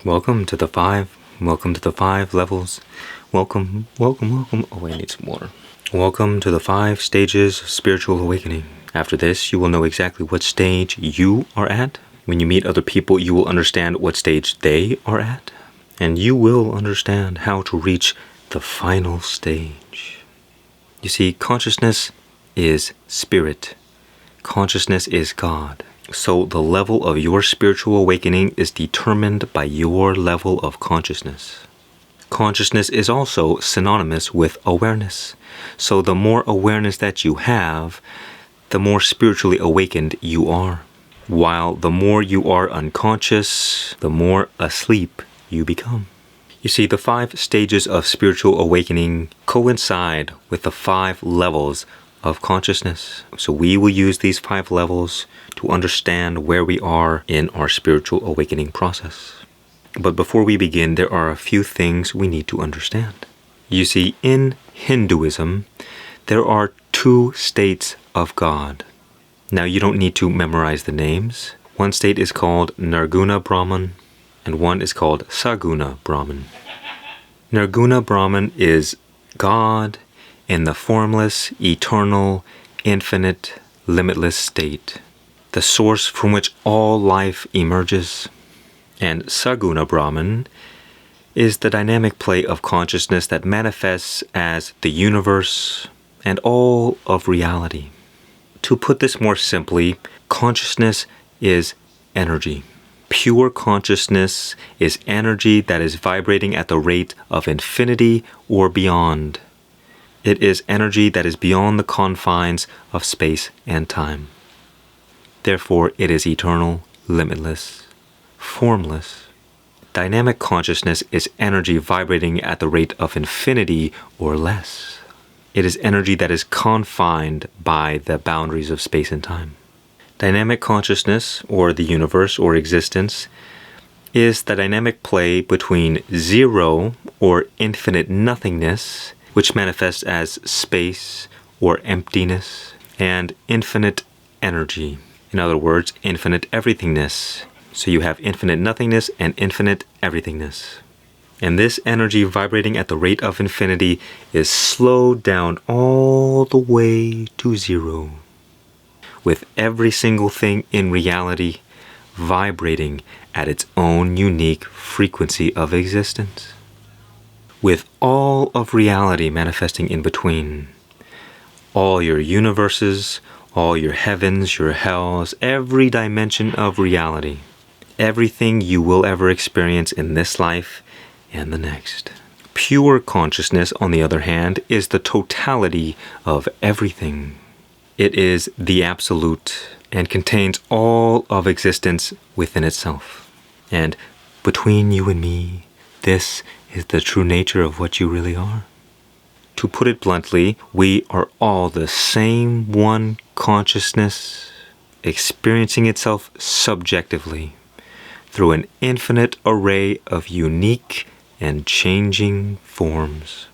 Welcome to the five. Welcome to the 5 levels. Welcome. Oh wait, I need some water. Welcome to the 5 stages of spiritual awakening. After this, you will know exactly what stage you are at. When you meet other people, you will understand what stage they are at. And you will understand how to reach the final stage. You see, consciousness is spirit. Consciousness is God. So the level of your spiritual awakening is determined by your level of consciousness. Consciousness is also synonymous with awareness. So the more awareness that you have, the more spiritually awakened you are. While the more you are unconscious, the more asleep you become. You see, the 5 stages of spiritual awakening coincide with the 5 levels of consciousness. So we will use these 5 levels to understand where we are in our spiritual awakening process. But before we begin, there are a few things we need to understand. You see, in Hinduism, there are 2 states of God. Now, you don't need to memorize the names. One state is called Nirguna Brahman, and one is called Saguna Brahman. Nirguna Brahman is God in the formless, eternal, infinite, limitless state, the source from which all life emerges. And Saguna Brahman is the dynamic play of consciousness that manifests as the universe and all of reality. To put this more simply, consciousness is energy. Pure consciousness is energy that is vibrating at the rate of infinity or beyond. It is energy that is beyond the confines of space and time. Therefore, it is eternal, limitless, formless. Dynamic consciousness is energy vibrating at the rate of infinity or less. It is energy that is confined by the boundaries of space and time. Dynamic consciousness, or the universe or existence, is the dynamic play between zero or infinite nothingness, which manifests as space or emptiness, and infinite energy. In other words, infinite everythingness. So you have infinite nothingness and infinite everythingness. And this energy vibrating at the rate of infinity is slowed down all the way to zero, with every single thing in reality vibrating at its own unique frequency of existence, with all of reality manifesting in between. All your universes, all your heavens, your hells, every dimension of reality, everything you will ever experience in this life and the next. Pure consciousness, on the other hand, is the totality of everything. It is the absolute and contains all of existence within itself. And between you and me, this is the true nature of what you really are. To put it bluntly, we are all the same one consciousness, experiencing itself subjectively through an infinite array of unique and changing forms.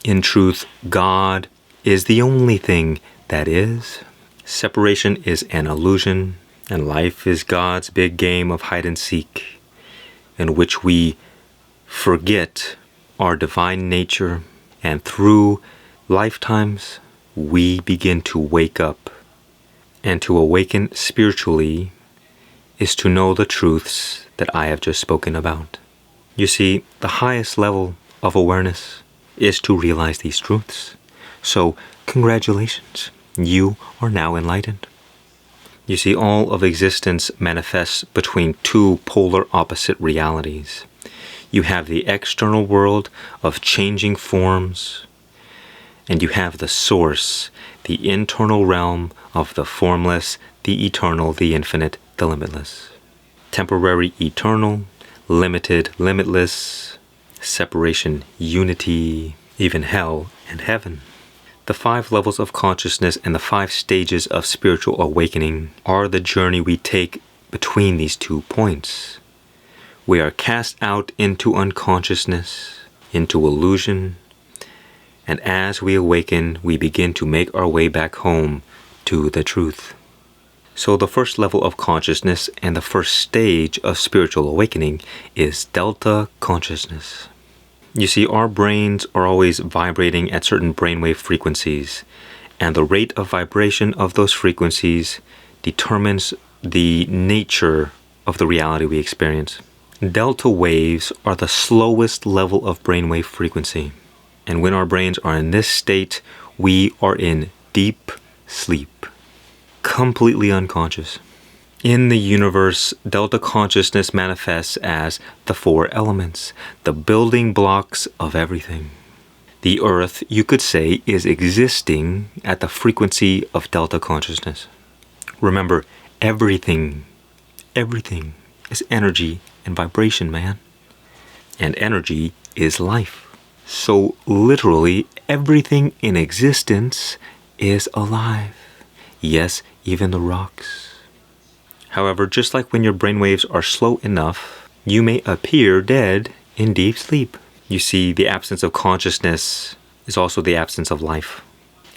In truth, God is the only thing that is. Separation is an illusion, and life is God's big game of hide and seek, in which we forget our divine nature, and through lifetimes we begin to wake up. And to awaken spiritually is to know the truths that I have just spoken about. You see, the highest level of awareness is to realize these truths. So, congratulations. You are now enlightened. You see, all of existence manifests between 2 polar opposite realities. You have the external world of changing forms, and you have the source, the internal realm of the formless, the eternal, the infinite, the limitless. Temporary, eternal, limited, limitless, separation, unity, even hell and heaven. The 5 levels of consciousness and the 5 stages of spiritual awakening are the journey we take between these 2 points. We are cast out into unconsciousness, into illusion, and as we awaken, we begin to make our way back home to the truth. So the first level of consciousness and the first stage of spiritual awakening is delta consciousness. You see, our brains are always vibrating at certain brainwave frequencies, and the rate of vibration of those frequencies determines the nature of the reality we experience. Delta waves are the slowest level of brainwave frequency, and when our brains are in this state, we are in deep sleep, completely unconscious. In the universe, delta consciousness manifests as the four elements, the building blocks of everything. The earth, you could say, is existing at the frequency of delta consciousness. Remember, everything is energy and vibration, man. And energy is life. So literally, everything in existence is alive. Yes, even the rocks. However, just like when your brainwaves are slow enough, you may appear dead in deep sleep. You see, the absence of consciousness is also the absence of life.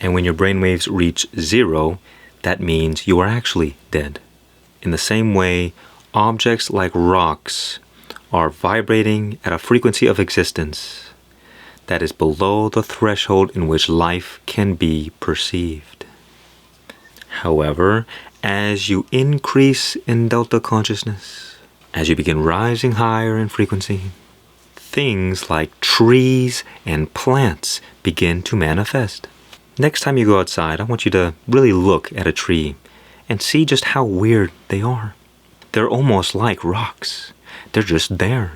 And when your brainwaves reach zero, that means you are actually dead. In the same way, objects like rocks are vibrating at a frequency of existence that is below the threshold in which life can be perceived. However, as you increase in delta consciousness, as you begin rising higher in frequency, things like trees and plants begin to manifest. Next time you go outside, I want you to really look at a tree and see just how weird they are. They're almost like rocks. They're just there.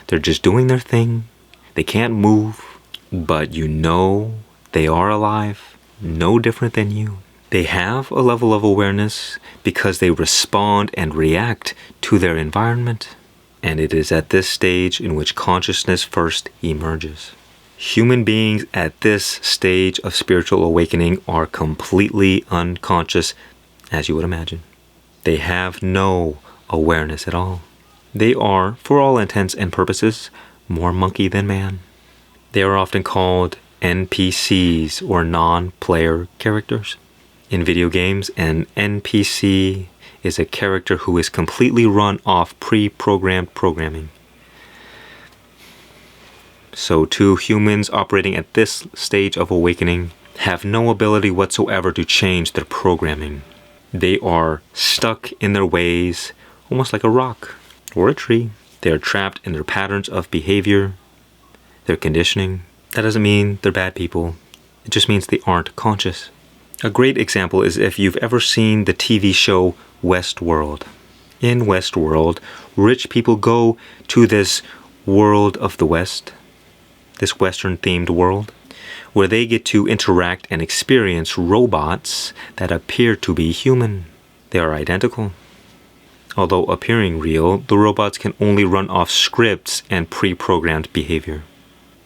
They're just doing their thing. They can't move, but you know they are alive, no different than you. They have a level of awareness because they respond and react to their environment. And it is at this stage in which consciousness first emerges. Human beings at this stage of spiritual awakening are completely unconscious, as you would imagine. They have no awareness at all. They are, for all intents and purposes, more monkey than man. They are often called NPCs or non-player characters. In video games, an NPC is a character who is completely run off pre-programmed programming. So too, humans operating at this stage of awakening have no ability whatsoever to change their programming. They are stuck in their ways, almost like a rock or a tree. They are trapped in their patterns of behavior, their conditioning. That doesn't mean they're bad people. It just means they aren't conscious. A great example is if you've ever seen the TV show Westworld. In Westworld, rich people go to this world of the West, this Western-themed world, where they get to interact and experience robots that appear to be human. They are identical. Although appearing real, the robots can only run off scripts and pre-programmed behavior.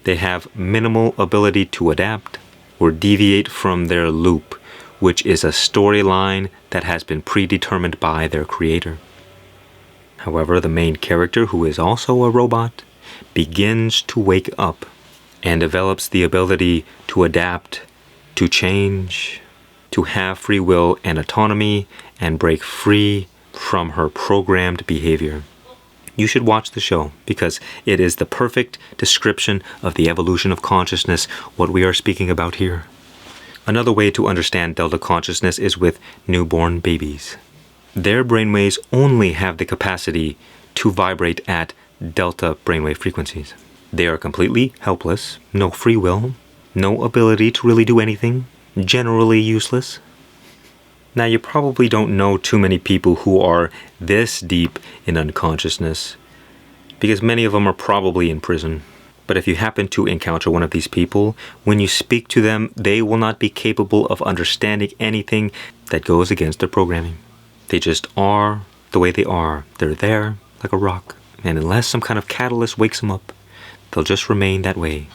They have minimal ability to adapt or deviate from their loop, which is a storyline that has been predetermined by their creator. However, the main character, who is also a robot, begins to wake up and develops the ability to adapt, to change, to have free will and autonomy, and break free from her programmed behavior. You should watch the show because it is the perfect description of the evolution of consciousness, what we are speaking about here. Another way to understand delta consciousness is with newborn babies. Their brainwaves only have the capacity to vibrate at delta brainwave frequencies. They are completely helpless, no free will, no ability to really do anything, generally useless. Now, you probably don't know too many people who are this deep in unconsciousness, because many of them are probably in prison. But if you happen to encounter one of these people, when you speak to them, they will not be capable of understanding anything that goes against their programming. They just are the way they are. They're there like a rock. And unless some kind of catalyst wakes them up, they'll just remain that way.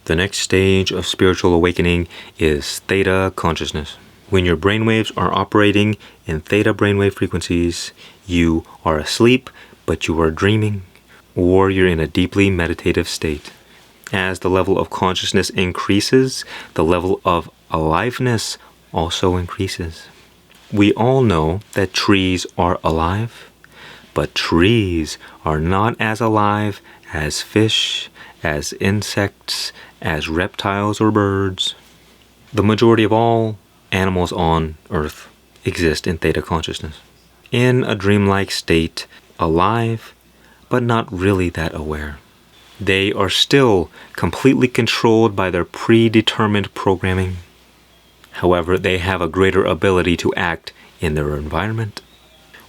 The next stage of spiritual awakening is theta consciousness. When your brainwaves are operating in theta brainwave frequencies, you are asleep, but you are dreaming, or you're in a deeply meditative state. As the level of consciousness increases, the level of aliveness also increases. We all know that trees are alive, but trees are not as alive as fish, as insects, as reptiles or birds. The majority of all animals on Earth exist in theta consciousness, in a dreamlike state, alive, but not really that aware. They are still completely controlled by their predetermined programming. However, they have a greater ability to act in their environment.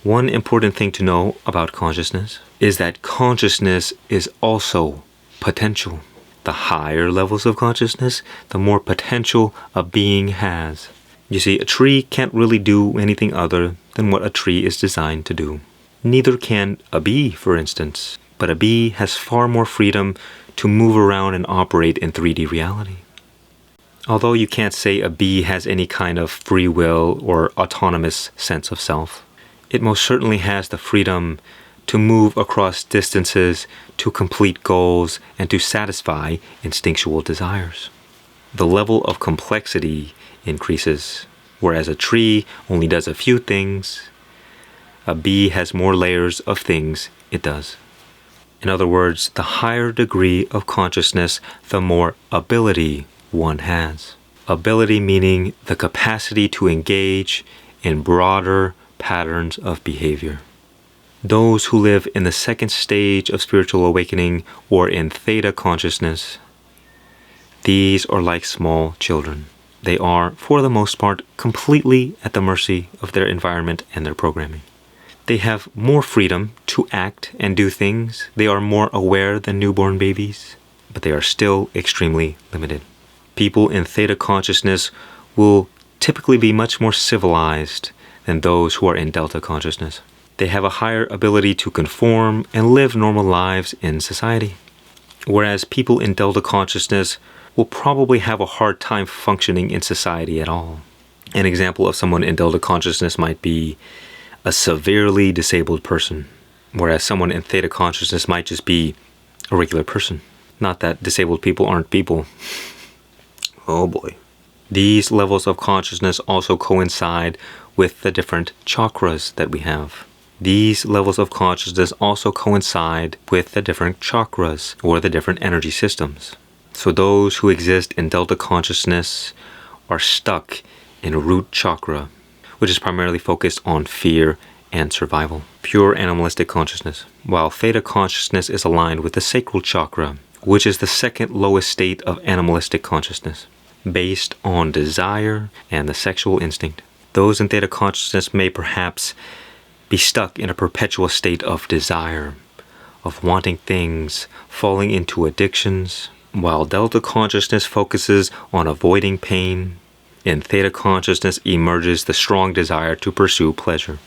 One important thing to know about consciousness is that consciousness is also potential. The higher levels of consciousness, the more potential a being has. You see, a tree can't really do anything other than what a tree is designed to do. Neither can a bee, for instance. But a bee has far more freedom to move around and operate in 3D reality. Although you can't say a bee has any kind of free will or autonomous sense of self, it most certainly has the freedom to move across distances, to complete goals, and to satisfy instinctual desires. The level of complexity increases. Whereas a tree only does a few things, a bee has more layers of things it does. In other words, the higher degree of consciousness, the more ability one has. Ability meaning the capacity to engage in broader patterns of behavior. Those who live in the second stage of spiritual awakening or in theta consciousness, these are like small children. They are, for the most part, completely at the mercy of their environment and their programming. They have more freedom to act and do things. They are more aware than newborn babies, but they are still extremely limited. People in theta consciousness will typically be much more civilized than those who are in delta consciousness. They have a higher ability to conform and live normal lives in society. Whereas people in delta consciousness will probably have a hard time functioning in society at all. An example of someone in delta consciousness might be a severely disabled person, whereas someone in theta consciousness might just be a regular person. Not that disabled people aren't people. Oh boy. These levels of consciousness also coincide with the different chakras that we have. These levels of consciousness also coincide with the different chakras or the different energy systems. So those who exist in delta consciousness are stuck in root chakra, which is primarily focused on fear and survival, pure animalistic consciousness, while theta consciousness is aligned with the sacral chakra, which is the second lowest state of animalistic consciousness, based on desire and the sexual instinct. Those in theta consciousness may perhaps be stuck in a perpetual state of desire, of wanting things, falling into addictions, while delta consciousness focuses on avoiding pain. In theta consciousness emerges the strong desire to pursue pleasure.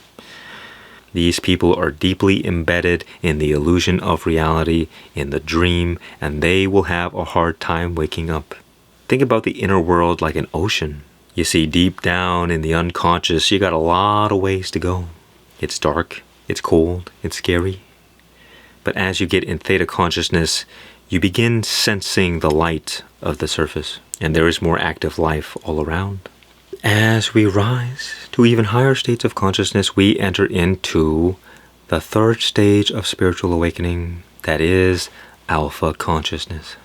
These people are deeply embedded in the illusion of reality, in the dream, and they will have a hard time waking up. Think about the inner world like an ocean. You see, deep down in the unconscious, you got a lot of ways to go. It's dark, it's cold, it's scary. But as you get in theta consciousness, you begin sensing the light of the surface, and there is more active life all around. As we rise to even higher states of consciousness, we enter into the third stage of spiritual awakening, that is alpha consciousness.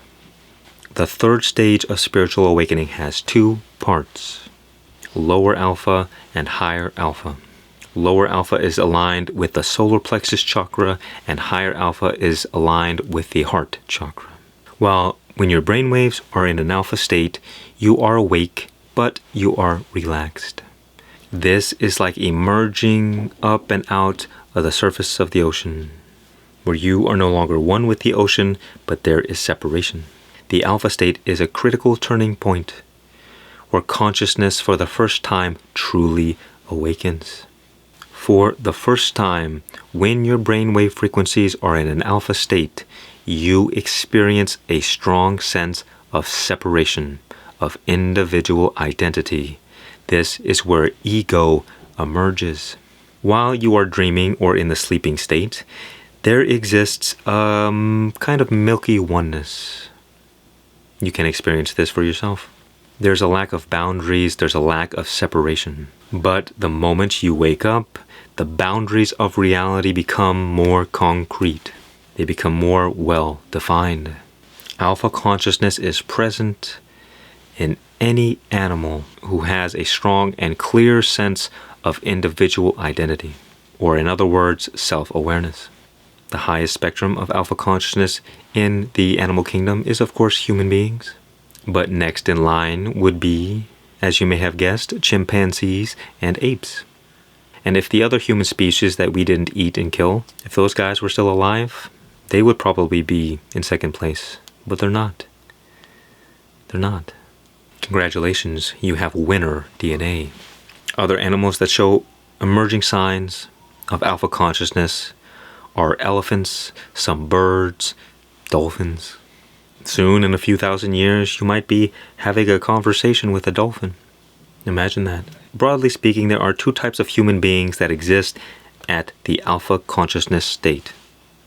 The third stage of spiritual awakening has two parts, lower alpha and higher alpha. Lower alpha is aligned with the solar plexus chakra, and higher alpha is aligned with the heart chakra. While when your brainwaves are in an alpha state, you are awake, but you are relaxed. This is like emerging up and out of the surface of the ocean, where you are no longer one with the ocean, but there is separation. The alpha state is a critical turning point, where consciousness for the first time truly awakens. For the first time, when your brainwave frequencies are in an alpha state, you experience a strong sense of separation, of individual identity. This is where ego emerges. While you are dreaming or in the sleeping state, there exists a kind of milky oneness. You can experience this for yourself. There's a lack of boundaries, there's a lack of separation. But the moment you wake up, the boundaries of reality become more concrete. They become more well-defined. Alpha consciousness is present in any animal who has a strong and clear sense of individual identity, or in other words, self-awareness. The highest spectrum of alpha consciousness in the animal kingdom is, of course, human beings. But next in line would be, as you may have guessed, chimpanzees and apes. And if the other human species that we didn't eat and kill, if those guys were still alive, they would probably be in second place. But they're not. They're not. Congratulations, you have winner DNA. Other animals that show emerging signs of alpha consciousness are elephants, some birds, dolphins. Soon, in a few thousand years, you might be having a conversation with a dolphin. Imagine that. Broadly speaking, there are two types of human beings that exist at the alpha consciousness state.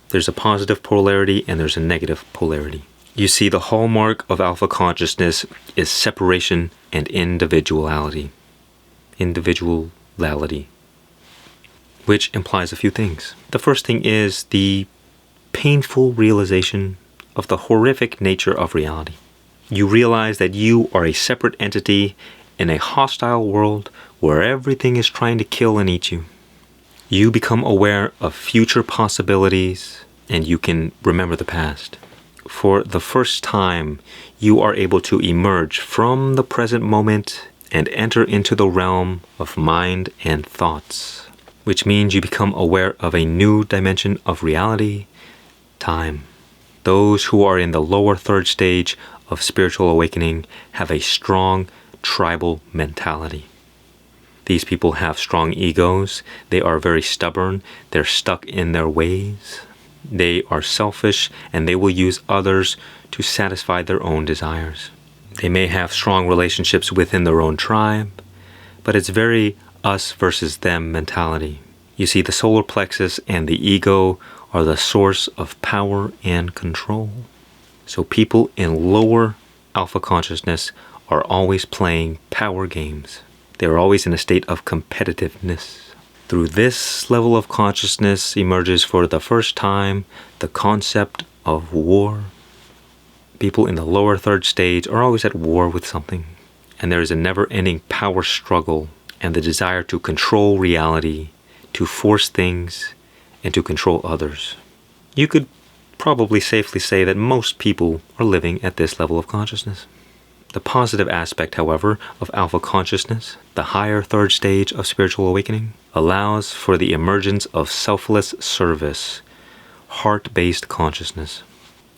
There's a positive polarity and there's a negative polarity. You see, the hallmark of alpha consciousness is separation and individuality. Individuality. Which implies a few things. The first thing is the painful realization of the horrific nature of reality. You realize that you are a separate entity in a hostile world where everything is trying to kill and eat you. You become aware of future possibilities and you can remember the past. For the first time, you are able to emerge from the present moment and enter into the realm of mind and thoughts, which means you become aware of a new dimension of reality, time. Those who are in the lower third stage of spiritual awakening have a strong tribal mentality. These people have strong egos. They are very stubborn. They're stuck in their ways. They are selfish and they will use others to satisfy their own desires. They may have strong relationships within their own tribe, but it's very us versus them mentality. You see, the solar plexus and the ego are the source of power and control. So people in lower alpha consciousness are always playing power games. They're always in a state of competitiveness. Through this level of consciousness emerges for the first time the concept of war. People in the lower third stage are always at war with something, and there is a never-ending power struggle and the desire to control reality, to force things, and to control others. You could probably safely say that most people are living at this level of consciousness. The positive aspect, however, of alpha consciousness, the higher third stage of spiritual awakening, allows for the emergence of selfless service, heart-based consciousness.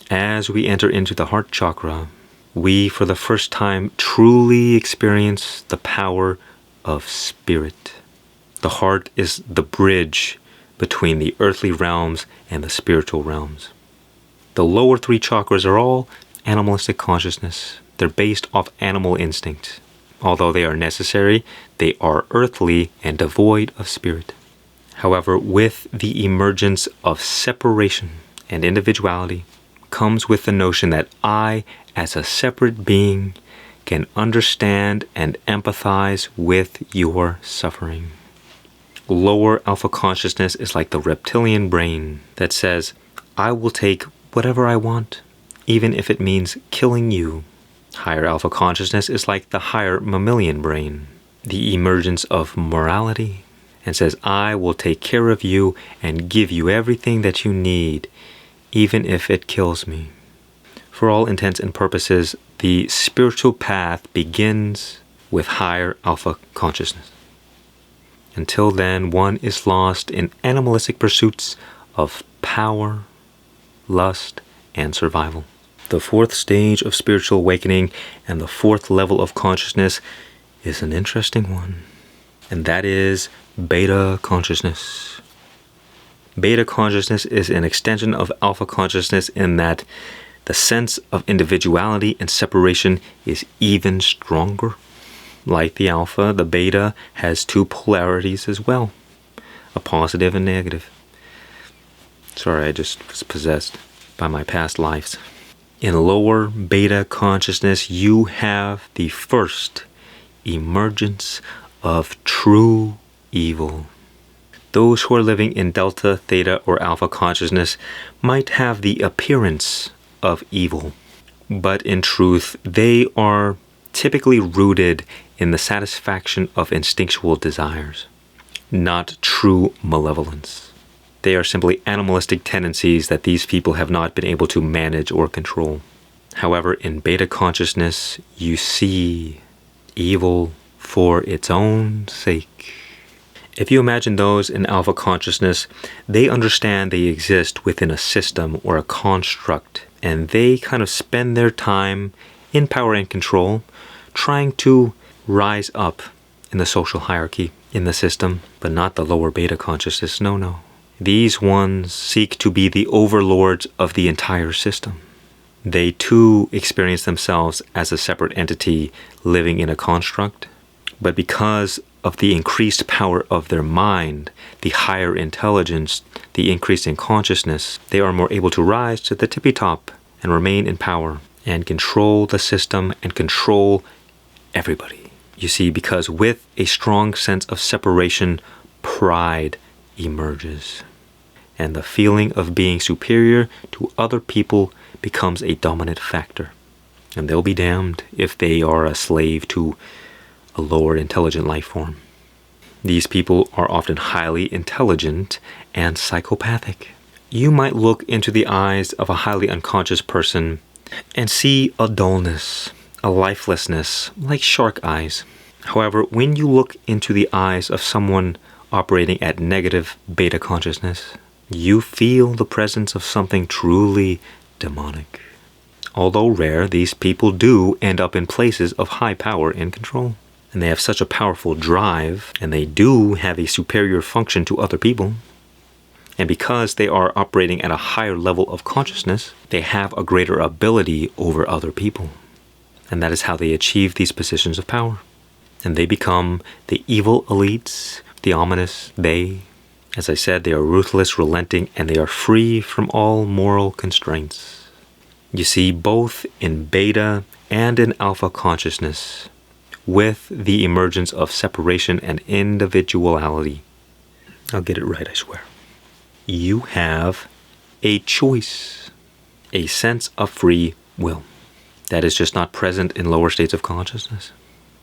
As we enter into the heart chakra, we for the first time truly experience the power of spirit. The heart is the bridge between the earthly realms and the spiritual realms. The lower three chakras are all animalistic consciousness. They're based off animal instinct. Although they are necessary, they are earthly and devoid of spirit. However, with the emergence of separation and individuality comes with the notion that I, as a separate being, can understand and empathize with your suffering. Lower alpha consciousness is like the reptilian brain that says, I will take whatever I want, even if it means killing you. Higher alpha consciousness is like the higher mammalian brain, the emergence of morality, and says, I will take care of you and give you everything that you need, even if it kills me. For all intents and purposes, the spiritual path begins with higher alpha consciousness. Until then, one is lost in animalistic pursuits of power, lust, and survival. The fourth stage of spiritual awakening and the fourth level of consciousness is an interesting one, and that is beta consciousness. Beta consciousness is an extension of alpha consciousness in that the sense of individuality and separation is even stronger. Like the alpha, the beta has two polarities as well, a positive and negative. Sorry, I just was possessed by my past lives. In lower beta consciousness, you have the first emergence of true evil. Those who are living in delta, theta, or alpha consciousness might have the appearance of evil, but in truth, they are typically rooted in the satisfaction of instinctual desires, not true malevolence. They are simply animalistic tendencies that these people have not been able to manage or control. However, in beta consciousness, you see evil for its own sake. If you imagine those in alpha consciousness, they understand they exist within a system or a construct, and they kind of spend their time in power and control trying to rise up in the social hierarchy in the system, but not the lower beta consciousness. No. These ones seek to be the overlords of the entire system. They too experience themselves as a separate entity living in a construct, but because of the increased power of their mind, the higher intelligence, the increase in consciousness, they are more able to rise to the tippy top and remain in power and control the system and control everybody. You see, because with a strong sense of separation, pride emerges. And the feeling of being superior to other people becomes a dominant factor. And they'll be damned if they are a slave to a lower intelligent life form. These people are often highly intelligent and psychopathic. You might look into the eyes of a highly unconscious person and see a dullness, a lifelessness, like shark eyes. However, when you look into the eyes of someone operating at negative beta consciousness, you feel the presence of something truly demonic. Although rare, these people do end up in places of high power and control. And they have such a powerful drive, and they do have a superior function to other people. And because they are operating at a higher level of consciousness, they have a greater ability over other people. And that is how they achieve these positions of power. And they become the evil elites, the ominous they. As I said, they are ruthless, relenting, and they are free from all moral constraints. You see, both in beta and in alpha consciousness, with the emergence of separation and individuality, I'll get it right, I swear, you have a choice, a sense of free will that is just not present in lower states of consciousness.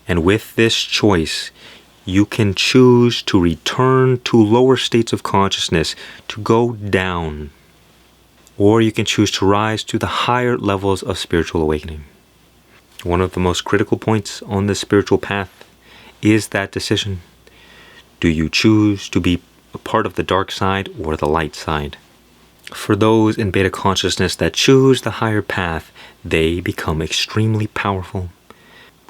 And with this choice, you can choose to return to lower states of consciousness, to go down, or you can choose to rise to the higher levels of spiritual awakening. One of the most critical points on the spiritual path is that decision. Do you choose to be a part of the dark side or the light side? For those in beta consciousness that choose the higher path, they become extremely powerful,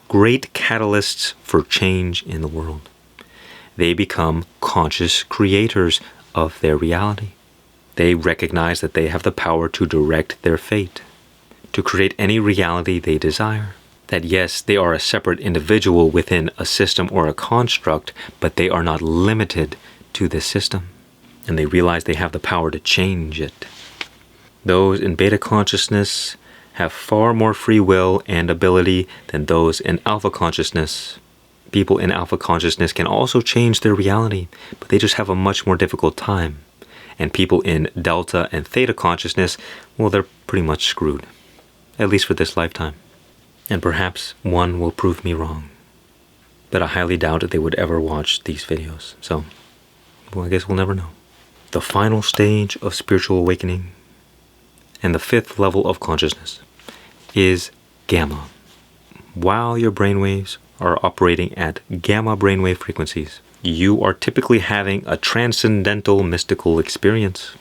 great catalysts for change in the world. They become conscious creators of their reality. They recognize that they have the power to direct their fate, to create any reality they desire. That yes, they are a separate individual within a system or a construct, but they are not limited to this system. And they realize they have the power to change it. Those in beta consciousness have far more free will and ability than those in alpha consciousness. People in alpha consciousness can also change their reality, but they just have a much more difficult time. And people in delta and theta consciousness, well, they're pretty much screwed, at least for this lifetime. And perhaps one will prove me wrong. But I highly doubt that they would ever watch these videos. So, well, I guess we'll never know. The final stage of spiritual awakening and the fifth level of consciousness is gamma. While your brainwaves are operating at gamma brainwave frequencies, you are typically having a transcendental mystical experience.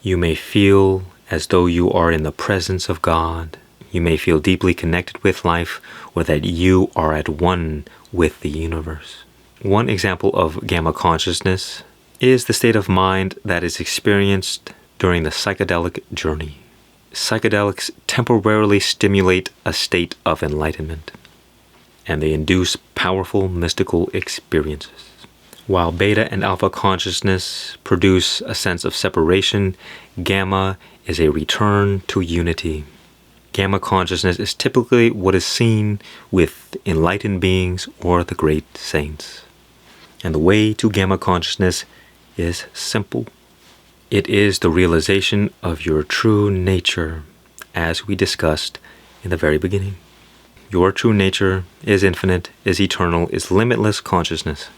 You may feel as though you are in the presence of God. You may feel deeply connected with life, or that you are at one with the universe. One example of gamma consciousness is the state of mind that is experienced during the psychedelic journey. Psychedelics temporarily stimulate a state of enlightenment, and they induce powerful mystical experiences. While beta and alpha consciousness produce a sense of separation, gamma is a return to unity. Gamma consciousness is typically what is seen with enlightened beings or the great saints. And the way to gamma consciousness is simple. It is the realization of your true nature, as we discussed in the very beginning. Your true nature is infinite, is eternal, is limitless consciousness.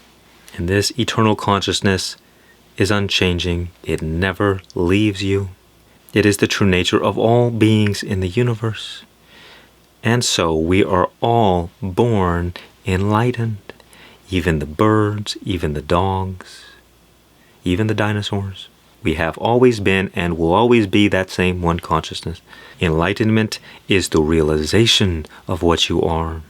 And this eternal consciousness is unchanging. It never leaves you. It is the true nature of all beings in the universe. And so we are all born enlightened. Even the birds, even the dogs, even the dinosaurs. We have always been and will always be that same one consciousness. Enlightenment is the realization of what you are.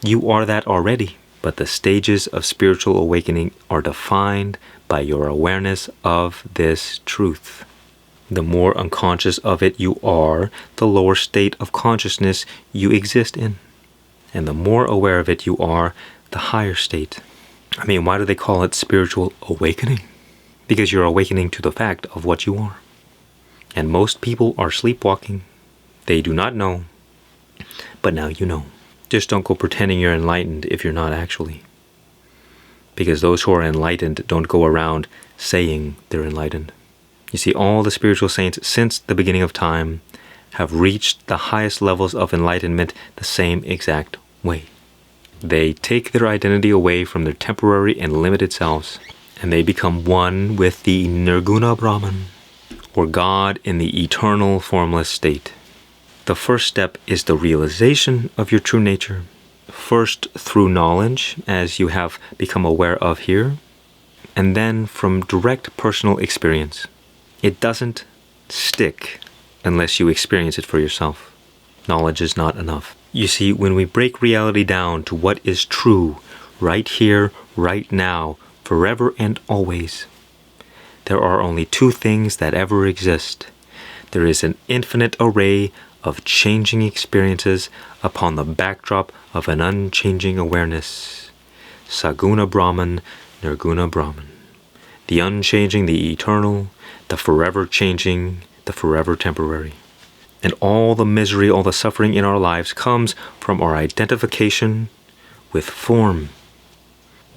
You are that already, but the stages of spiritual awakening are defined by your awareness of this truth. The more unconscious of it you are, the lower state of consciousness you exist in. And the more aware of it you are, the higher state. I mean, why do they call it spiritual awakening? Because you're awakening to the fact of what you are. And most people are sleepwalking. They do not know. But now you know. Just don't go pretending you're enlightened if you're not actually. Because those who are enlightened don't go around saying they're enlightened. You see, all the spiritual saints since the beginning of time have reached the highest levels of enlightenment the same exact way. They take their identity away from their temporary and limited selves, and they become one with the Nirguna Brahman, or God in the eternal formless state. The first step is the realization of your true nature. First through knowledge, as you have become aware of here, and then from direct personal experience. It doesn't stick unless you experience it for yourself. Knowledge is not enough. You see, when we break reality down to what is true, right here, right now, forever and always, there are only two things that ever exist. There is an infinite array of changing experiences upon the backdrop of an unchanging awareness. Saguna Brahman, Nirguna Brahman. The unchanging, the eternal, the forever changing, the forever temporary. And all the misery, all the suffering in our lives comes from our identification with form.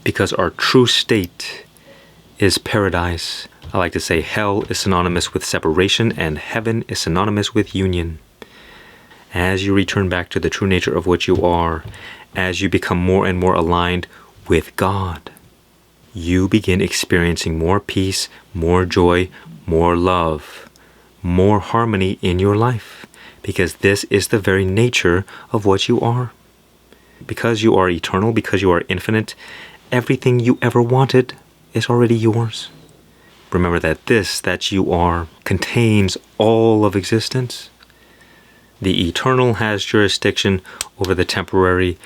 Because our true state is paradise. I like to say hell is synonymous with separation and heaven is synonymous with union. As you return back to the true nature of what you are, as you become more and more aligned with God, you begin experiencing more peace, more joy, more love, more harmony in your life, because this is the very nature of what you are. Because you are eternal, because you are infinite, everything you ever wanted is already yours. Remember that this that you are contains all of existence. The eternal has jurisdiction over the temporary.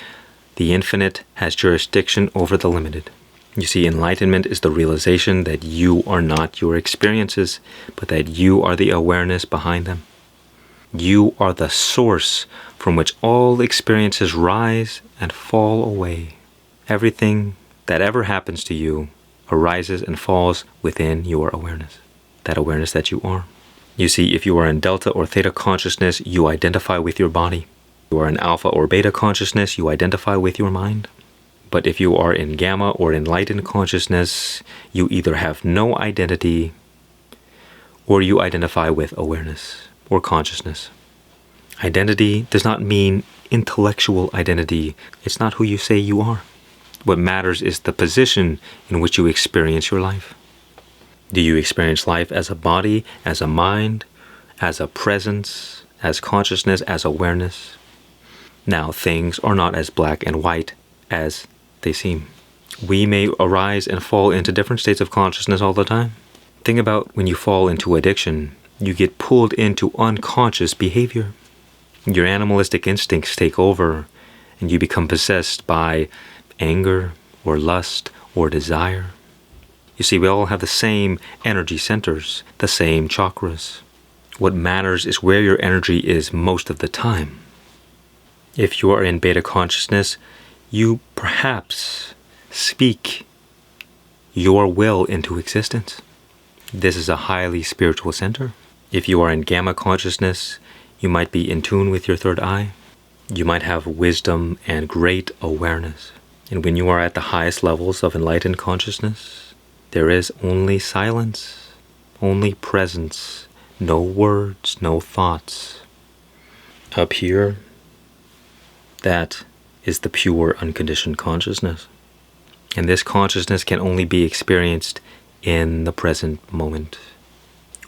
The infinite has jurisdiction over the limited. You see, enlightenment is the realization that you are not your experiences, but that you are the awareness behind them. You are the source from which all experiences rise and fall away. Everything that ever happens to you arises and falls within your awareness, that awareness that you are. You see, if you are in delta or theta consciousness, you identify with your body. If you are in alpha or beta consciousness, you identify with your mind. But if you are in gamma or enlightened consciousness, you either have no identity or you identify with awareness or consciousness. Identity does not mean intellectual identity. It's not who you say you are. What matters is the position in which you experience your life. Do you experience life as a body, as a mind, as a presence, as consciousness, as awareness? Now, things are not as black and white as they seem. We may arise and fall into different states of consciousness all the time. Think about when you fall into addiction, you get pulled into unconscious behavior. Your animalistic instincts take over and you become possessed by anger or lust or desire. You see, we all have the same energy centers, the same chakras. What matters is where your energy is most of the time. If you are in beta consciousness, you perhaps speak your will into existence. This is a highly spiritual center. If you are in gamma consciousness, You might be in tune with your third eye. You might have wisdom and great awareness. And when you are at the highest levels of enlightened consciousness, there is only silence, only presence, no words, no thoughts. Up here, that is the pure unconditioned consciousness. And this consciousness can only be experienced in the present moment.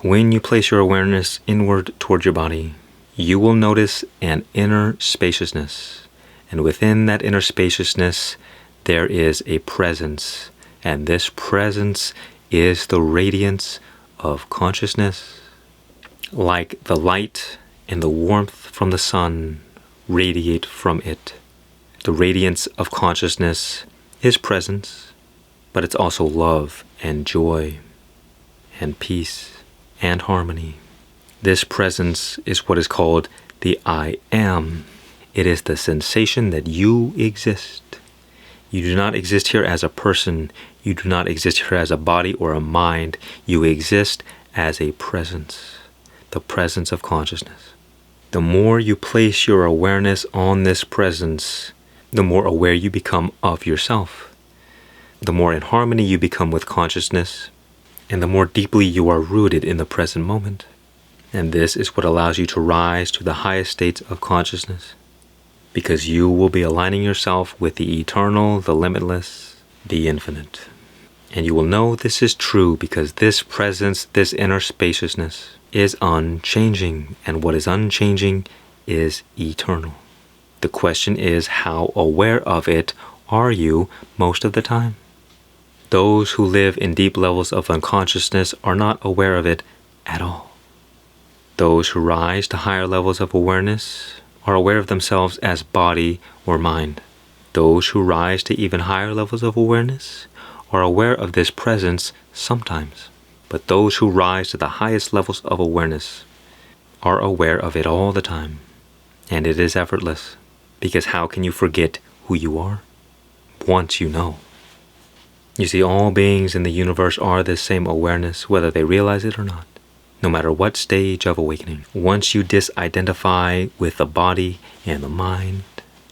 When you place your awareness inward toward your body, you will notice an inner spaciousness. And within that inner spaciousness, there is a presence. And this presence is the radiance of consciousness. Like the light and the warmth from the sun radiate from it. The radiance of consciousness is presence, but it's also love and joy and peace and harmony. This presence is what is called the I am. It is the sensation that you exist. You do not exist here as a person. You do not exist here as a body or a mind. You exist as a presence, the presence of consciousness. The more you place your awareness on this presence, the more aware you become of yourself. The more in harmony you become with consciousness, and the more deeply you are rooted in the present moment. And this is what allows you to rise to the highest states of consciousness, because you will be aligning yourself with the eternal, the limitless, the infinite. And you will know this is true because this presence, this inner spaciousness, is unchanging, and what is unchanging is eternal. The question is, how aware of it are you most of the time? Those who live in deep levels of unconsciousness are not aware of it at all. Those who rise to higher levels of awareness are aware of themselves as body or mind. Those who rise to even higher levels of awareness are aware of this presence sometimes. But those who rise to the highest levels of awareness are aware of it all the time. And it is effortless, because how can you forget who you are once you know? You see, all beings in the universe are this same awareness, whether they realize it or not. No matter what stage of awakening, once you disidentify with the body and the mind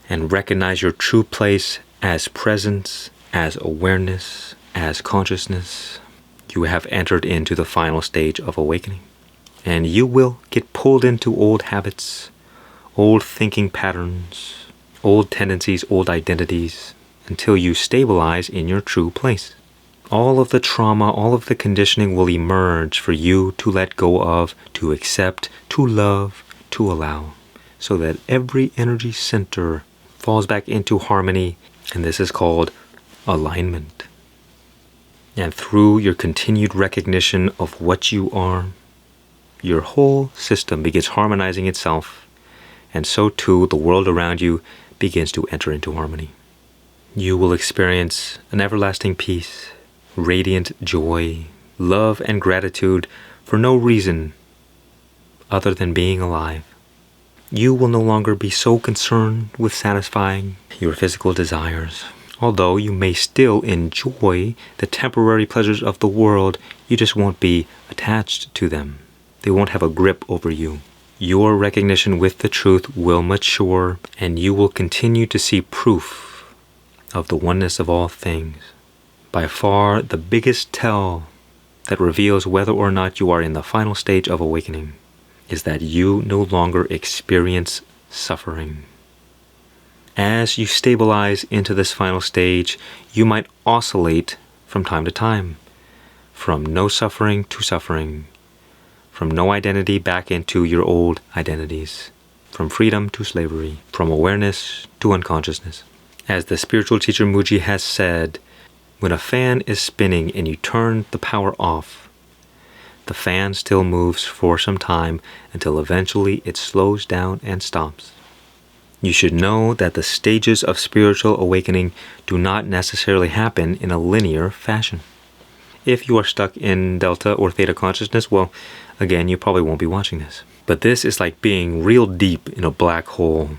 and recognize your true place as presence, as awareness, as consciousness, you have entered into the final stage of awakening. And you will get pulled into old habits, old thinking patterns, old tendencies, old identities, until you stabilize in your true place. All of the trauma, all of the conditioning will emerge for you to let go of, to accept, to love, to allow, so that every energy center falls back into harmony, and this is called alignment. And through your continued recognition of what you are, your whole system begins harmonizing itself, and so too the world around you begins to enter into harmony. You will experience an everlasting peace, radiant joy, love, and gratitude for no reason other than being alive. You will no longer be so concerned with satisfying your physical desires. Although you may still enjoy the temporary pleasures of the world, you just won't be attached to them. They won't have a grip over you. Your recognition with the truth will mature, and you will continue to see proof of the oneness of all things. By far, the biggest tell that reveals whether or not you are in the final stage of awakening is that you no longer experience suffering. As you stabilize into this final stage, you might oscillate from time to time, from no suffering to suffering, from no identity back into your old identities, from freedom to slavery, from awareness to unconsciousness. As the spiritual teacher Muji has said, when a fan is spinning and you turn the power off, the fan still moves for some time until eventually it slows down and stops. You should know that the stages of spiritual awakening do not necessarily happen in a linear fashion. If you are stuck in Delta or Theta consciousness, well, again, you probably won't be watching this. But this is like being real deep in a black hole.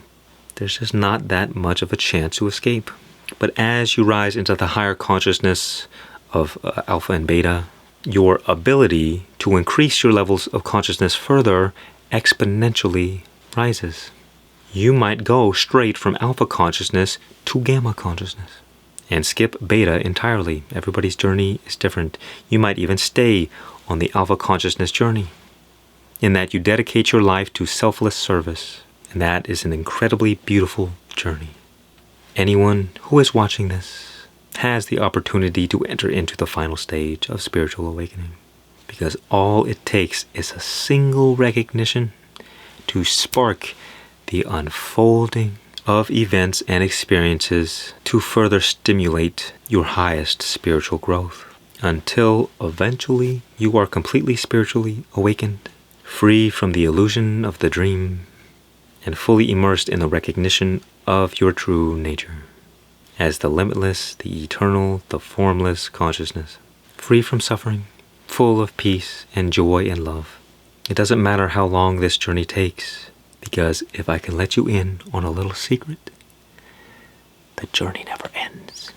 There's just not that much of a chance to escape. But as you rise into the higher consciousness of Alpha and Beta, your ability to increase your levels of consciousness further exponentially rises. You might go straight from alpha consciousness to gamma consciousness and skip beta entirely. Everybody's journey is different. You might even stay on the alpha consciousness journey, in that you dedicate your life to selfless service, and that is an incredibly beautiful journey. Anyone who is watching this has the opportunity to enter into the final stage of spiritual awakening, because all it takes is a single recognition to spark the unfolding of events and experiences to further stimulate your highest spiritual growth, until eventually you are completely spiritually awakened, free from the illusion of the dream, and fully immersed in the recognition of your true nature as the limitless, the eternal, the formless consciousness, free from suffering, full of peace and joy and love. It doesn't matter how long this journey takes, because if I can let you in on a little secret, the journey never ends.